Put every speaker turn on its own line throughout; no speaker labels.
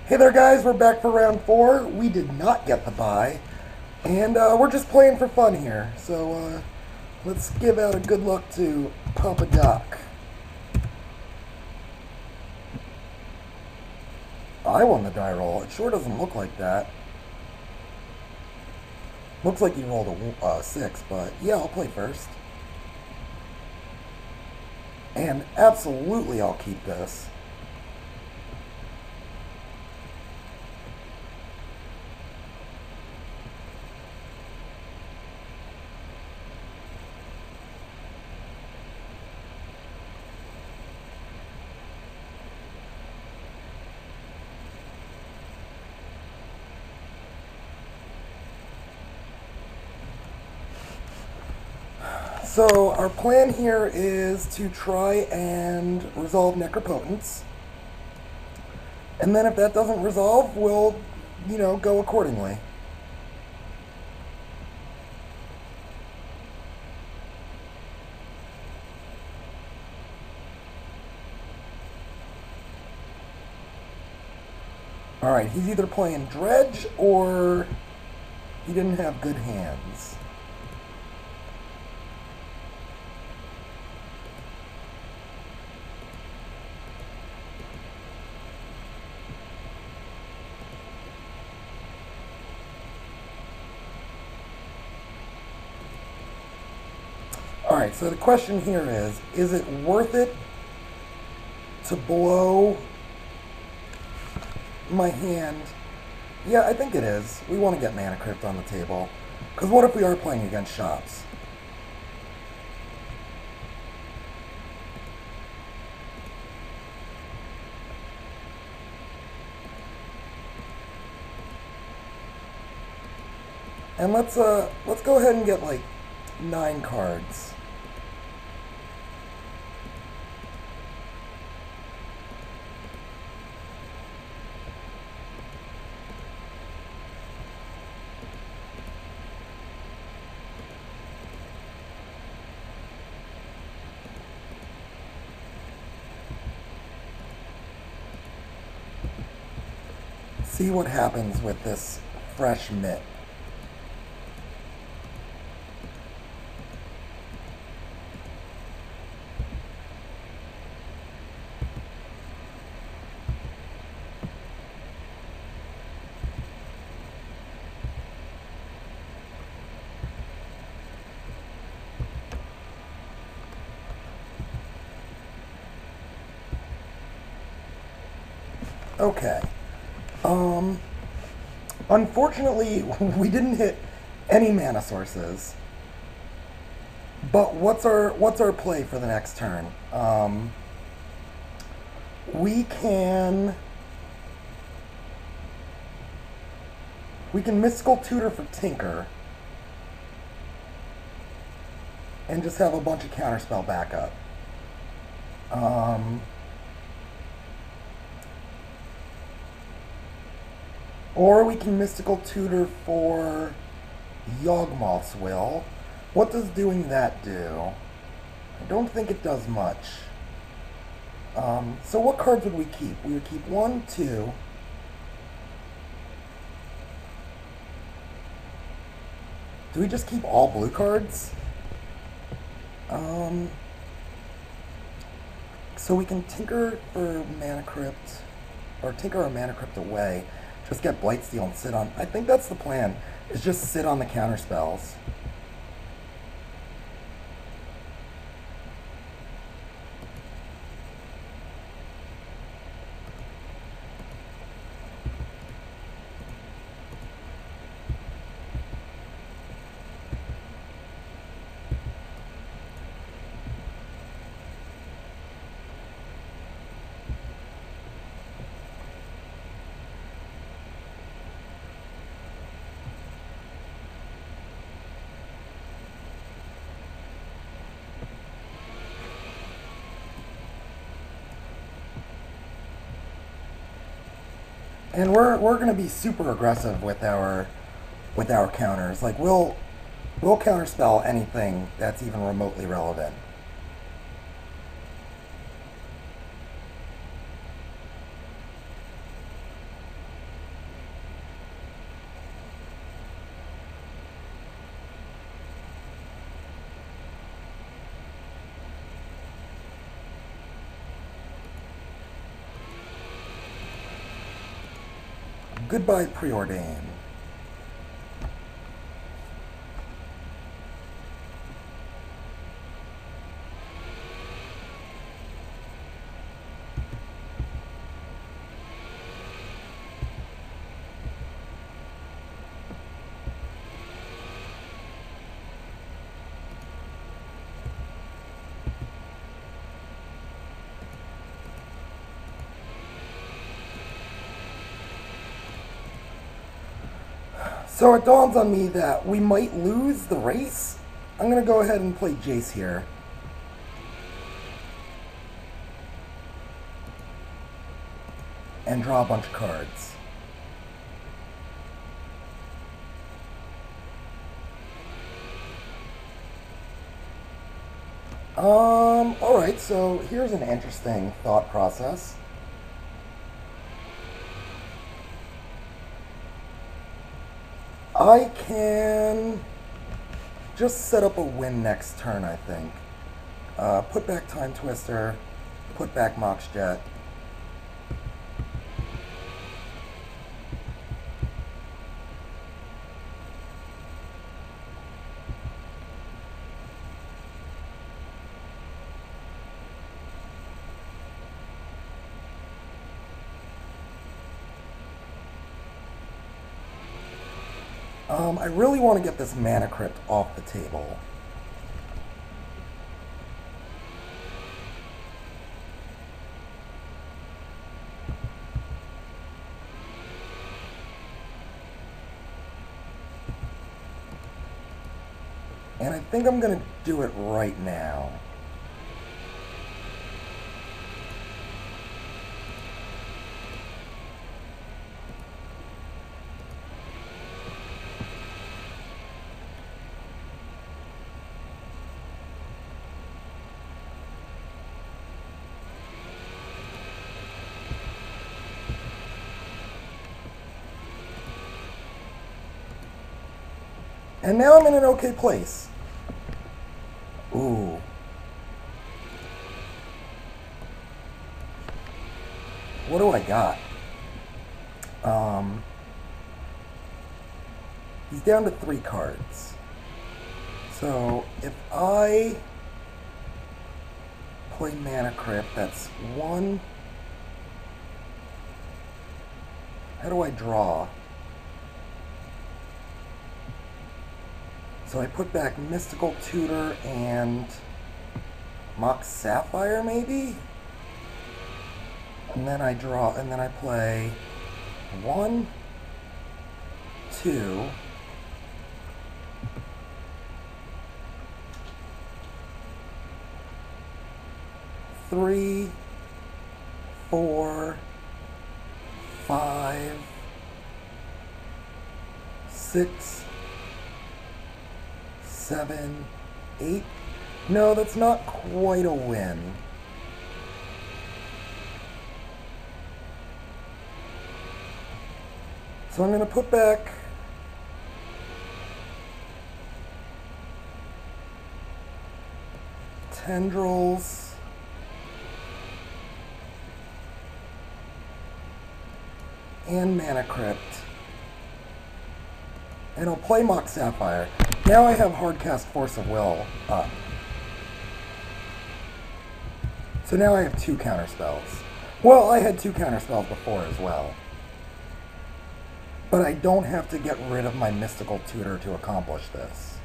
Hey there, guys. We're back for round four. We did not get the bye, and we're just playing for fun here. So let's give out a good look to Papa Doc. I won the die roll. It sure doesn't look like that. Looks like he rolled a 6, but yeah, I'll play first. And absolutely I'll keep this. So our plan here is to try and resolve Necropotence. And then if that doesn't resolve, we'll, go accordingly. Alright, he's either playing Dredge or he didn't have good hands. Alright, so the question here is it worth it to blow my hand? Yeah, I think it is. We want to get Mana Crypt on the table. Because what if we are playing against shops? And let's go ahead and get like 9 cards. See what happens with this fresh mitt. Okay. Unfortunately, we didn't hit any mana sources. But what's our play for the next turn? We can Mystical Tutor for Tinker and just have a bunch of counterspell backup. Or we can Mystical Tutor for Yawgmoth's Will. What does doing that do? I don't think it does much. So what cards would we keep? We would keep 1, 2. Do we just keep all blue cards? So we can Tinker for Mana Crypt, or Tinker our Mana Crypt away. Just get Blightsteel and sit on... I think that's the plan, is just sit on the counter spells. And we're gonna be super aggressive with our counters. Like we'll counterspell anything that's even remotely relevant. Goodbye, Preordain. So it dawns on me that we might lose the race. I'm going to go ahead and play Jace here. And draw a bunch of cards. Alright, so here's an interesting thought process. I can just set up a win next turn, I think. Put back Time Twister, put back Mox Jet. I really want to get this Mana Crypt off the table. And I think I'm going to do it right now. And now I'm in an okay place. Ooh. What do I got? He's down to 3 cards. So if I play Mana Crypt, that's 1. How do I draw? So I put back Mystical Tutor and Mox Sapphire, maybe? And then I draw, and then I play 1, 2, 3, 4, 5, 6, 7, 8. No, that's not quite a win. So I'm going to put back Tendrils and Mana Crypt. And I'll play Mox Sapphire. Now I have Hardcast Force of Will up. So now I have 2 counterspells. Well, I had 2 counterspells before as well. But I don't have to get rid of my Mystical Tutor to accomplish this.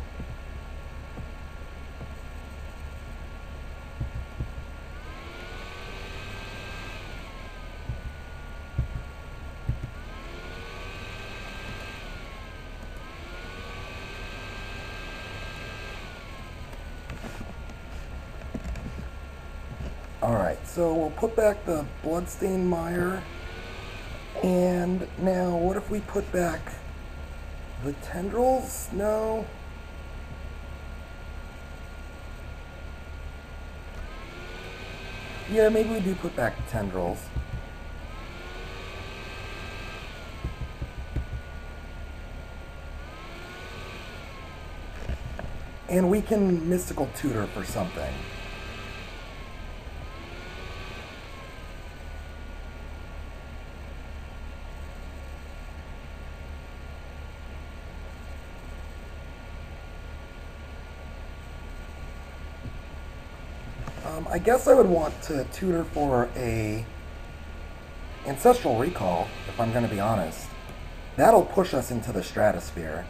Alright, so we'll put back the Bloodstained Mire. And now, what if we put back the Tendrils? No. Yeah, maybe we do put back the Tendrils. And we can Mystical Tutor for something. I guess I would want to tutor for a Ancestral Recall, if I'm going to be honest. That'll push us into the stratosphere.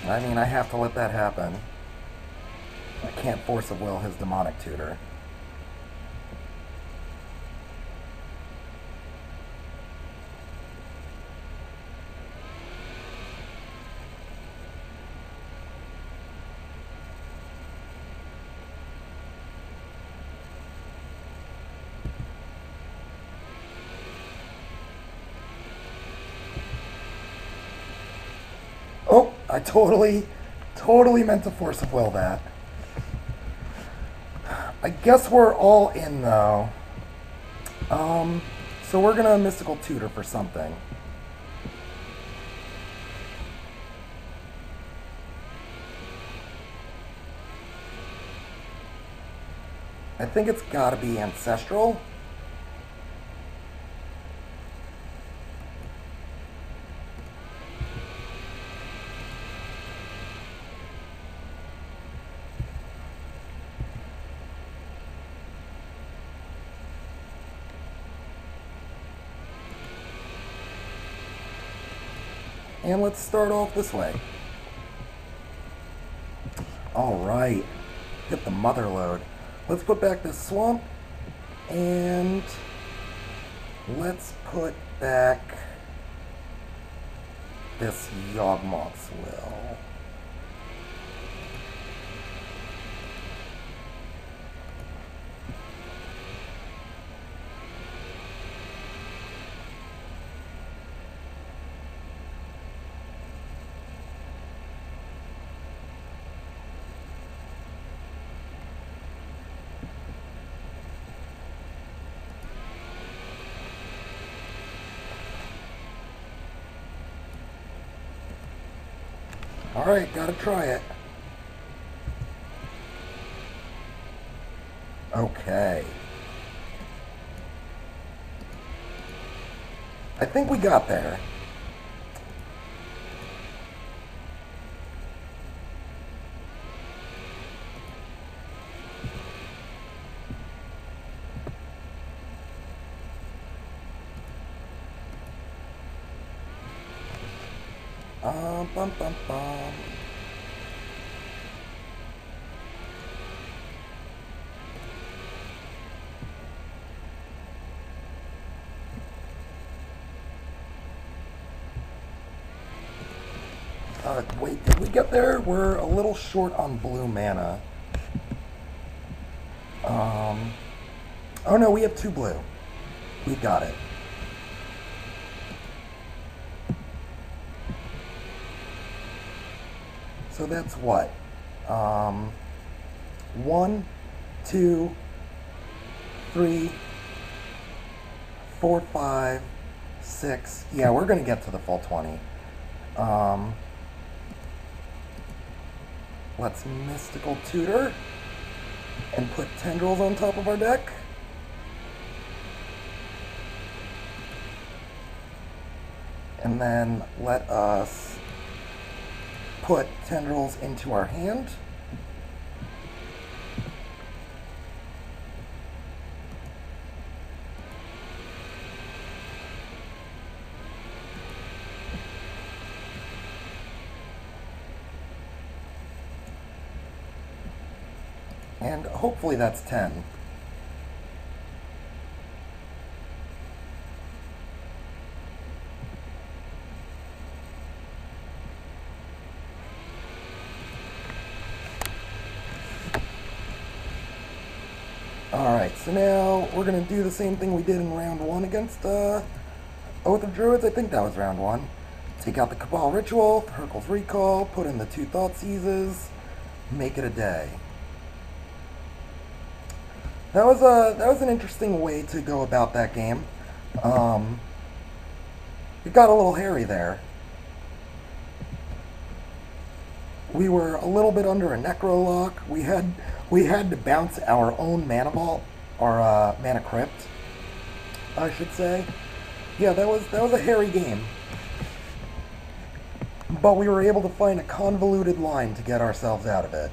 I mean, I have to let that happen. I can't force of will his demonic tutor. Oh, I totally meant to force of will that. I guess we're all in though. So we're gonna mystical tutor for something. I think it's gotta be ancestral. And let's start off this way. Alright. Hit the mother load. Let's put back this swamp. And let's put back this Yawgmoth's Will. Alright, gotta try it. Okay. I think we got there. Bum, bum, bum. Wait, did we get there? We're a little short on blue mana. Oh no, we have 2 blue. We got it. So that's what? 1, 2, 3, 4, 5, 6. Yeah, we're gonna get to the full 20. Let's Mystical Tutor and put Tendrils on top of our deck. And then let us put Tendrils into our hand. And hopefully that's 10. Alright, so now we're going to do the same thing we did in round 1 against Oath of Druids. I think that was round 1. Take out the Cabal Ritual, Hurkyl's Recall, put in the 2 Thoughtseizes, make it a day. That was an interesting way to go about that game. It got a little hairy there. We were a little bit under a Necro lock. We had to bounce our own Mana Vault, or Mana Crypt. I should say. Yeah, that was a hairy game. But we were able to find a convoluted line to get ourselves out of it.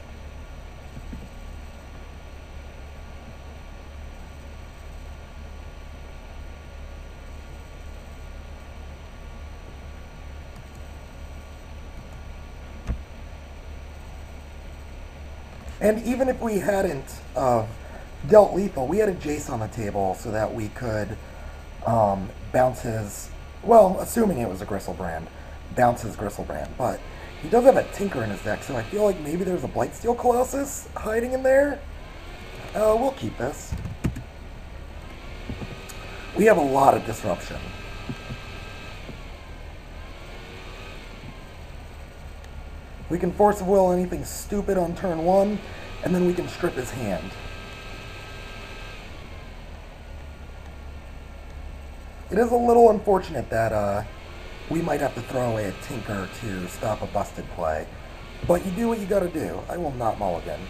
And even if we hadn't dealt lethal, we had a Jace on the table so that we could bounce his, well, assuming it was a Griselbrand, bounce his Griselbrand. But he does have a Tinker in his deck, so I feel like maybe there's a Blightsteel Colossus hiding in there. We'll keep this. We have a lot of disruption. We can Force of Will anything stupid on turn 1, and then we can strip his hand. It is a little unfortunate that we might have to throw away a Tinker to stop a busted play, but you do what you gotta do. I will not mulligan.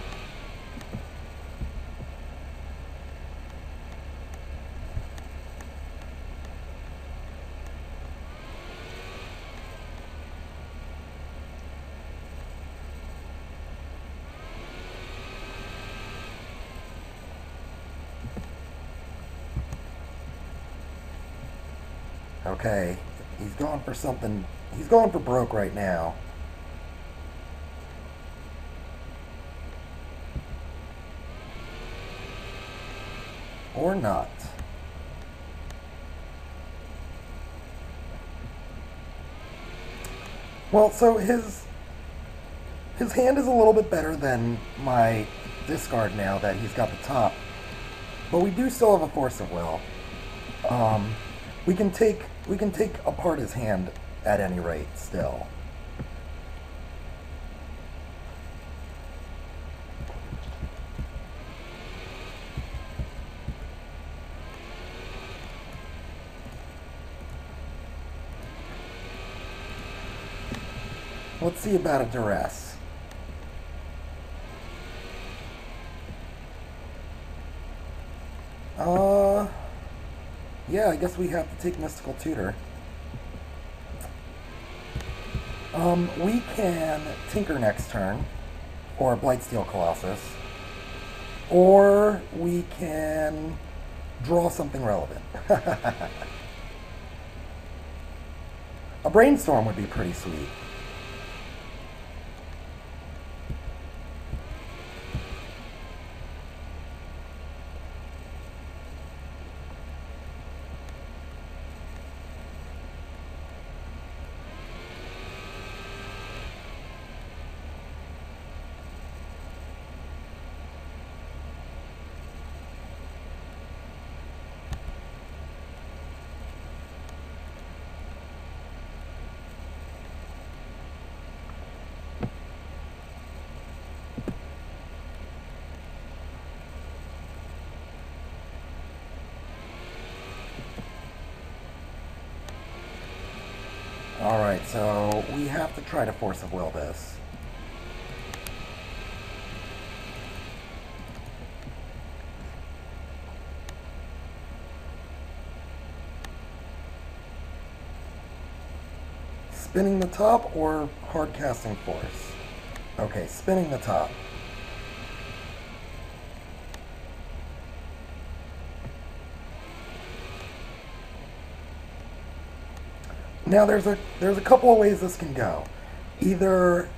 Okay, he's going for something. He's going for broke right now. Or not. Well, so his hand is a little bit better than my discard now that he's got the top. But we do still have a Force of Will. We can take apart his hand at any rate still. Let's see about a duress. Yeah, I guess we have to take Mystical Tutor. We can Tinker next turn, or Blightsteel Colossus, or we can draw something relevant. A Brainstorm would be pretty sweet. Alright, so we have to try to Force of Will this. Spinning the top or hard casting Force? Okay, spinning the top. Now there's a couple of ways this can go. Either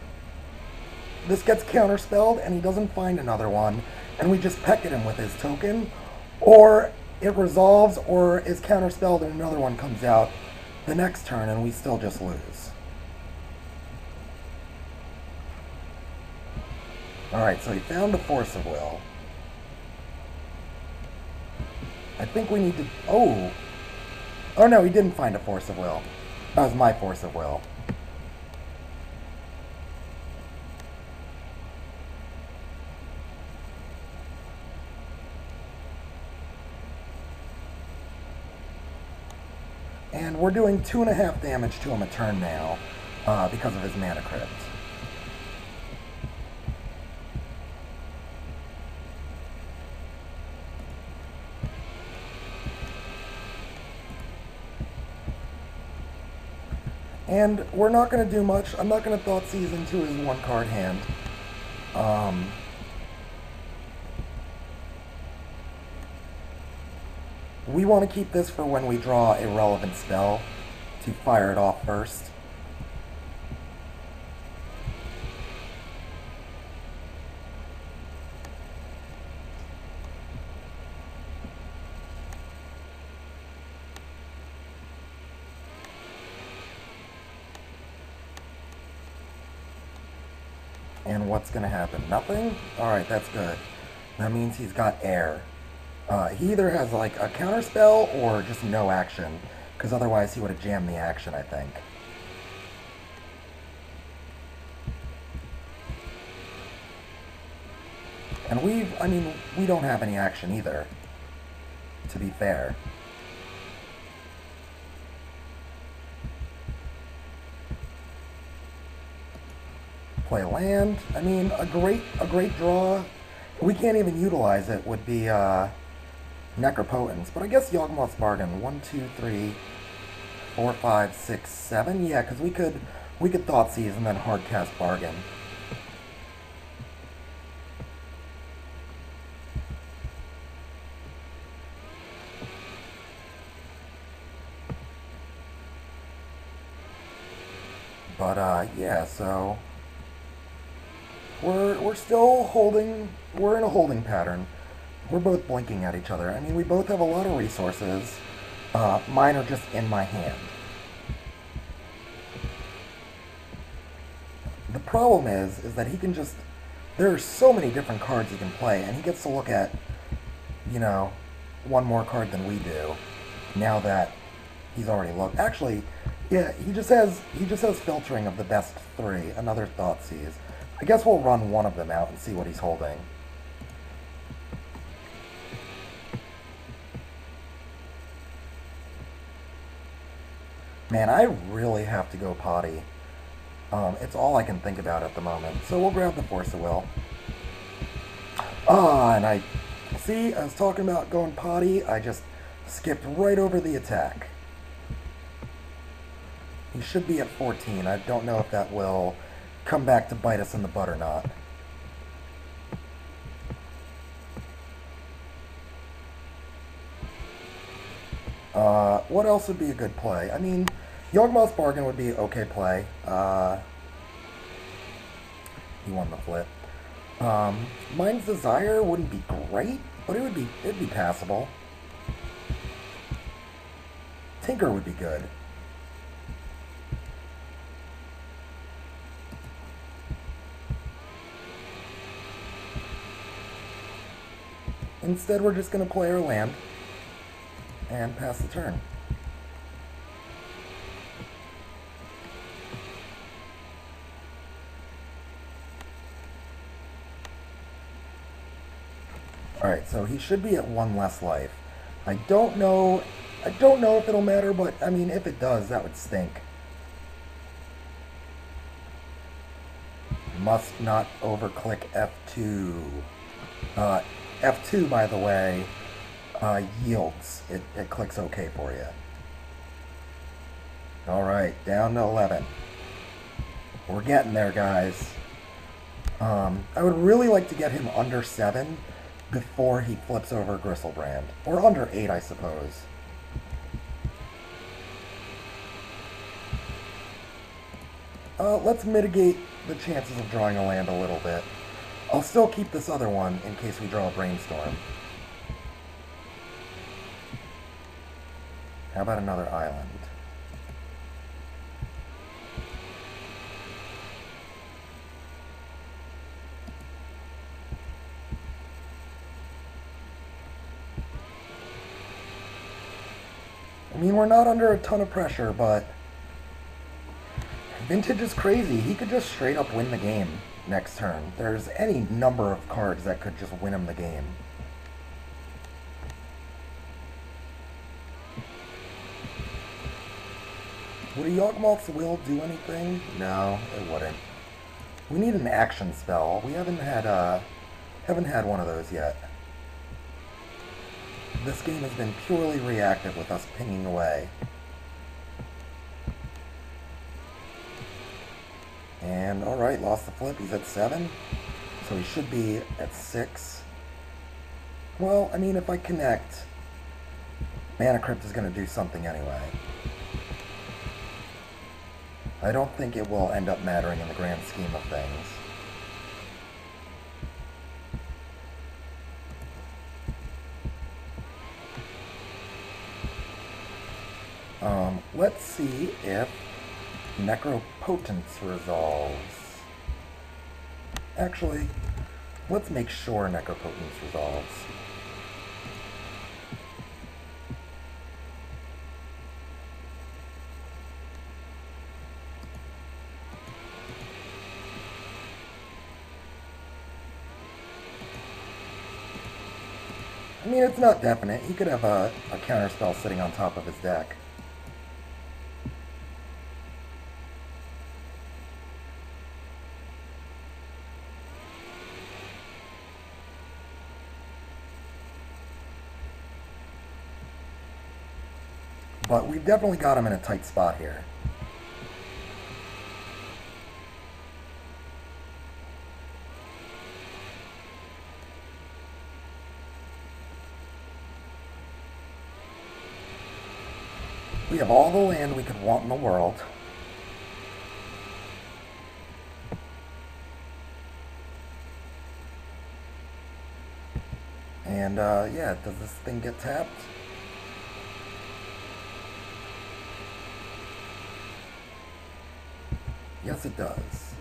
this gets counterspelled and he doesn't find another one, and we just peck at him with his token, or it resolves or is counterspelled and another one comes out the next turn and we still just lose. Alright, so he found a Force of Will. I think we need to... Oh no, he didn't find a Force of Will. That was my Force of Will. And we're doing 2.5 damage to him a turn now because of his Mana Crypt. And we're not going to do much. I'm not going to Thoughtseize into his one-card hand. We want to keep this for when we draw a relevant spell to fire it off first. And what's going to happen? Nothing? Alright, that's good. That means he's got air. He either has like a counter spell or just no action, because otherwise he would have jammed the action, I think. And we don't have any action either, to be fair. Play land. I mean, a great draw. We can't even utilize it. Would be Necropotence, but I guess Yawgmoth's Bargain. 1, 2, 3, 4, 5, 6, 7. Yeah, because we could Thoughtseize and then hardcast Bargain. But yeah, so we're still holding. We're in a holding pattern. We're both blinking at each other. I mean, we both have a lot of resources. Mine are just in my hand. The problem is that he can just... There are so many different cards he can play, and he gets to look at, you know, one more card than we do, now that he's already looked. Actually, yeah, he just has filtering of the best 3, another Thoughtseize. I guess we'll run one of them out and see what he's holding. Man, I really have to go potty. It's all I can think about at the moment. So we'll grab the Force of Will. And I was talking about going potty. I just skipped right over the attack. He should be at 14. I don't know if that will come back to bite us in the butt or not. What else would be a good play? I mean, Yawgmoth's Bargain would be okay play. He won the flip. Mind's Desire wouldn't be great, but it'd be passable. Tinker would be good. Instead, we're just going to play our land and pass the turn. Alright, so he should be at 1 less life. I don't know if it'll matter, but I mean, if it does, that would stink. Must not overclick F2. F2, by the way, yields. It clicks OK for you. Alright, down to 11. We're getting there, guys. I would really like to get him under 7 before he flips over Griselbrand. Or under 8, I suppose. Let's mitigate the chances of drawing a land a little bit. I'll still keep this other one in case we draw a Brainstorm. How about another island? I mean, we're not under a ton of pressure, but Vintage is crazy. He could just straight up win the game next turn. There's any number of cards that could just win him the game. Would a Yawgmoth's Will do anything? No, it wouldn't. We need an action spell. We haven't had one of those yet. This game has been purely reactive with us pinging away. And alright, lost the flip. He's at 7. So he should be at 6. Well, I mean, if I connect, Mana Crypt is going to do something anyway. I don't think it will end up mattering in the grand scheme of things. Let's see if Necropotence resolves. Actually, let's make sure Necropotence resolves. I mean, it's not definite. He could have a counterspell sitting on top of his deck. But we've definitely got him in a tight spot here. We have all the land we could want in the world. And, yeah, does this thing get tapped? Yes, it does.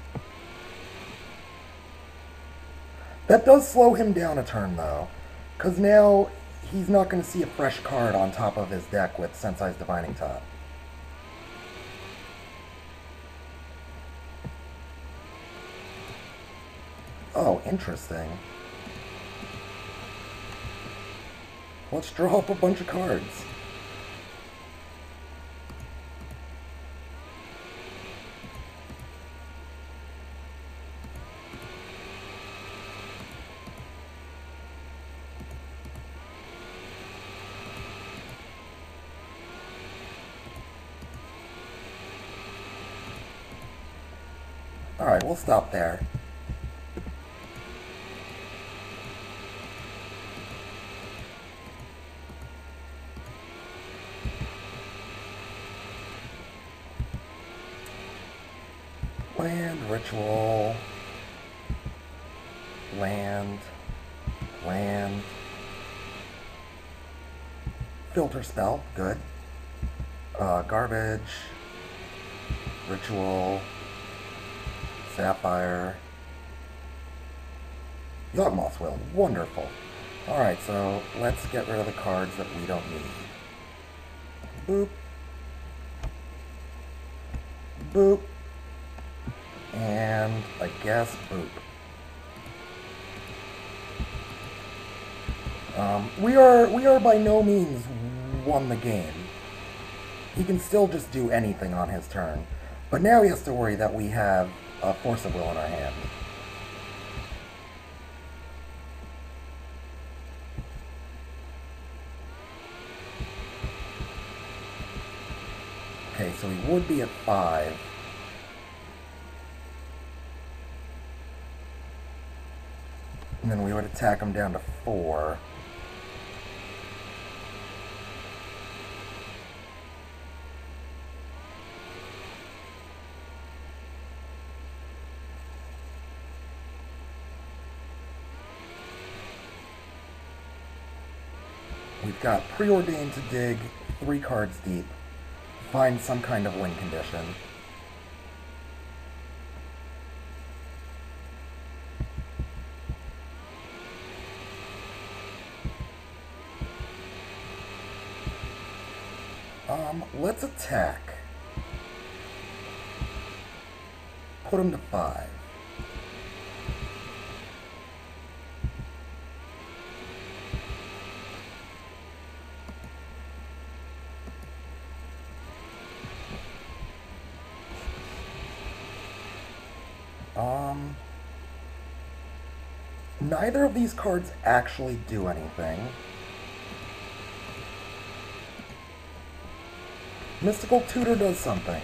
That does slow him down a turn, though, because now he's not going to see a fresh card on top of his deck with Sensei's Divining Top. Oh, interesting. Let's draw up a bunch of cards. Alright, we'll stop there. Land, ritual, land, land, filter spell, good. Garbage, ritual, sapphire, Yawgmoth's Will, wonderful. Alright, so let's get rid of the cards that we don't need. Boop. Boop. And I guess boop. We are by no means won the game. He can still just do anything on his turn. But now he has to worry that we have a Force of Will in our hand. Okay, so he would be at 5. And then we would attack him down to 4. We've got Preordained to dig 3 cards deep. Find some kind of win condition. Let's attack. Put him to 5. Neither of these cards actually do anything. Mystical Tutor does something.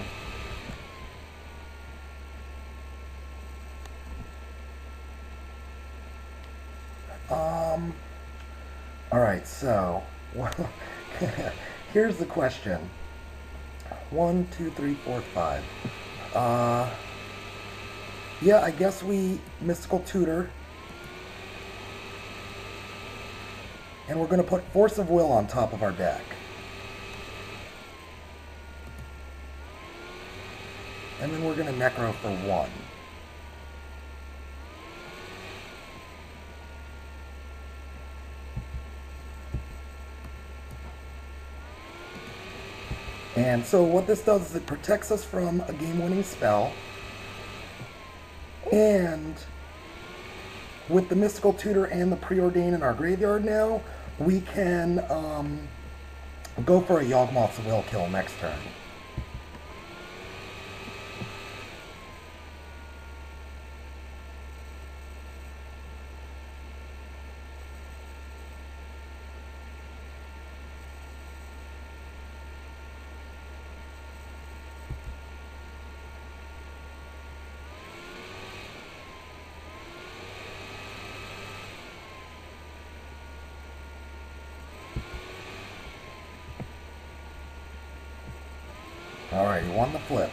Alright, so, well, here's the question. 1, 2, 3, 4, 5. Yeah, I guess we Mystical Tutor. And we're going to put Force of Will on top of our deck. And then we're going to Necro for 1. And so what this does is it protects us from a game-winning spell. And with the Mystical Tutor and the Preordain in our graveyard now, we can go for a Yawgmoth's Will kill next turn. Alright, you won the flip.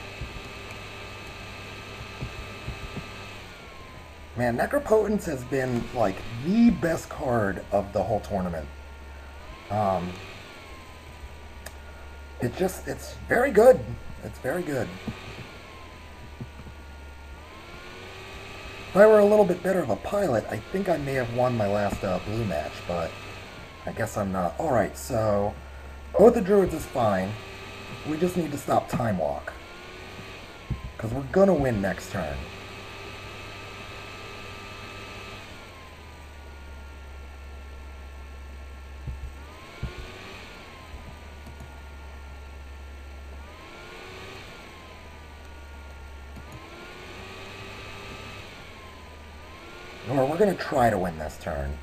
Man, Necropotence has been, like, the best card of the whole tournament. It's very good. It's very good. If I were a little bit better of a pilot, I think I may have won my last blue match, but I guess I'm not. Alright, so Oath of Druids is fine. We just need to stop Time Walk. Because we're going to win next turn. Or we're going to try to win this turn.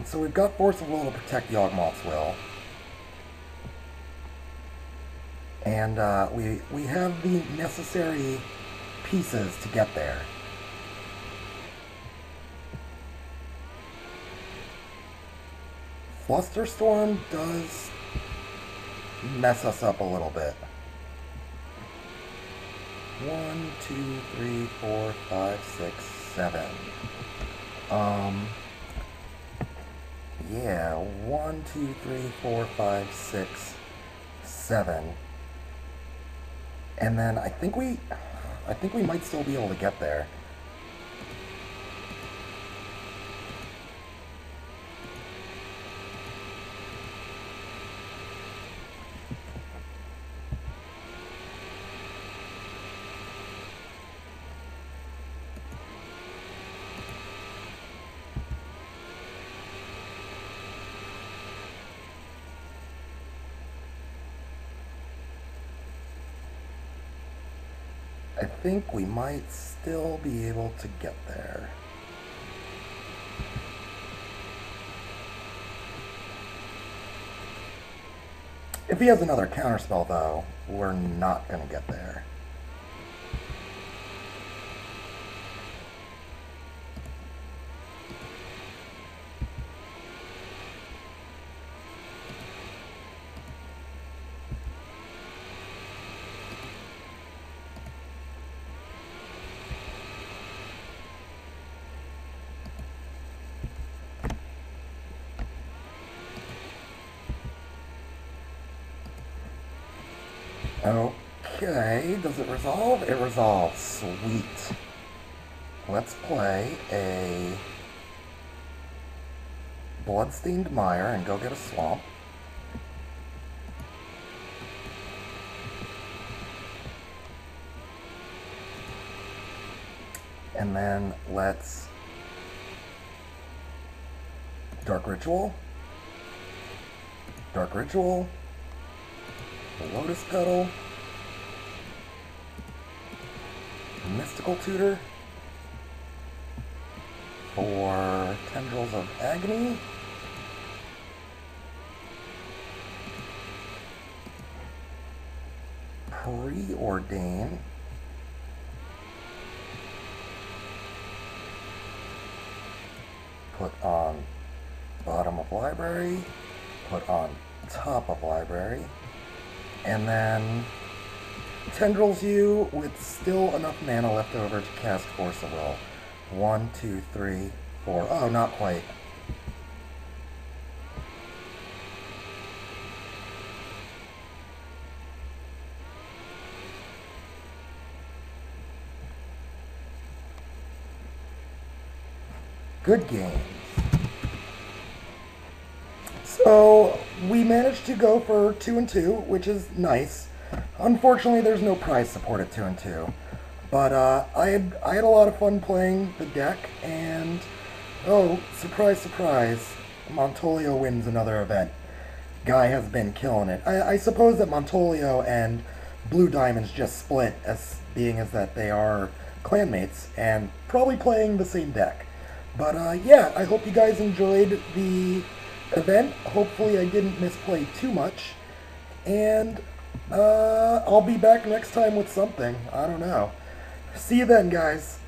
So we've got Force of Will to protect Yawgmoth's Will. And we have the necessary pieces to get there. Flusterstorm does mess us up a little bit. 1, 2, 3, 4, 5, 6, 7. Yeah, 1, 2, 3, 4, 5, 6, 7. And then I think we might still be able to get there. I think we might still be able to get there. If he has another counterspell, though, we're not going to get there. Okay, does it resolve? It resolves. Sweet. Let's play a Bloodstained Mire and go get a swamp. And then let's Dark Ritual, Dark Ritual, the Lotus Petal, Mystical Tutor for Tendrils of Agony, Preordain, put on bottom of library, put on top of library, and then Tendrils you with still enough mana left over to cast Force of Will. 1, 2, 3, 4. Oh, not quite. Good game. So we managed to go for 2 and 2, which is nice. Unfortunately, there's no prize support at 2 and 2. But I had a lot of fun playing the deck, and oh, surprise, surprise, Montolio wins another event. Guy has been killing it. I suppose that Montolio and Blue Diamonds just split, as being as that they are clanmates and probably playing the same deck. But yeah, I hope you guys enjoyed the event. Hopefully I didn't misplay too much. And I'll be back next time with something. I don't know. See you then, guys.